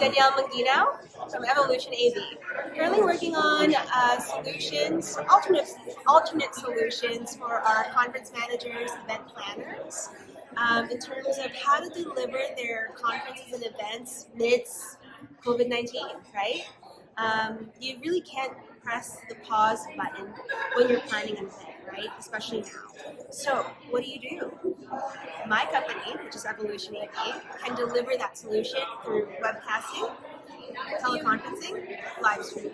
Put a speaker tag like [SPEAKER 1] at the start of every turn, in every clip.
[SPEAKER 1] Danielle Mangino from Evolution AV. Currently working on solutions, alternate solutions for our conference managers, event planners, in terms of how to deliver their conferences and events amidst COVID-19, right? You really can't press the pause button when you're planning an event, right? Especially now. So, what do? My company, which is Evolution AV, can deliver that solution through webcasting, teleconferencing, live streaming.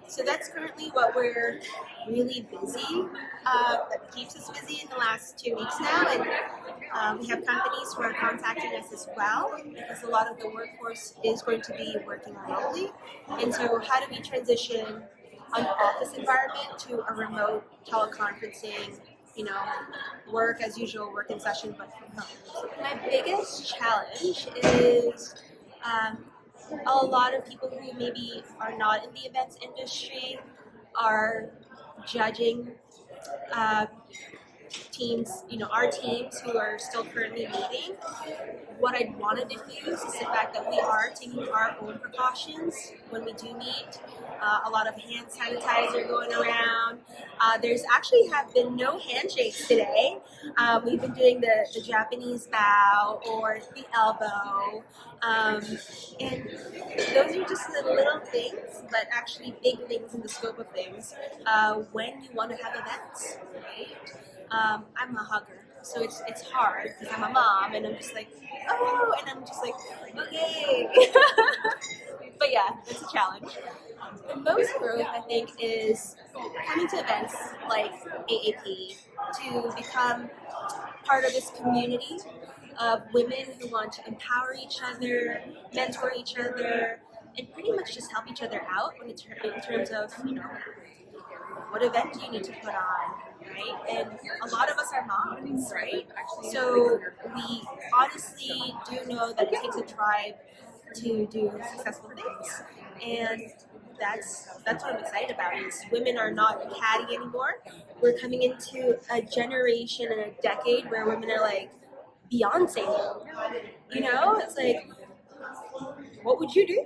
[SPEAKER 1] So that's currently what we're really busy, that keeps us busy in the last 2 weeks now. And we have companies who are contacting us as well because a lot of the workforce is going to be working remotely. And so how do we transition an office environment to a remote teleconferencing, work as usual, work in session, but from home? My biggest challenge is a lot of people who maybe are not in the events industry are judging teams, our teams who are still currently meeting. What I want to diffuse is the fact that we are taking our own precautions when we do meet. A lot of hand sanitizer going around. There's actually have been no handshakes today. We've been doing the Japanese bow or the elbow. And those are just the little things, but actually big things in the scope of things when you want to have events, right? I'm a hugger, so it's hard because I'm a mom and I'm just like, oh, and I'm just like, okay. But yeah, it's a challenge. The most growth, I think, is coming to events like AAP to become part of this community of women who want to empower each other, mentor each other, and pretty much just help each other out in terms of, what event do you need to put on, right? And a lot of us are moms, right? So we honestly do know that it takes a tribe to do successful things. And that's what I'm excited about is women are not catty anymore. We're coming into a generation and a decade where women are like Beyonce. It's like, what would you do?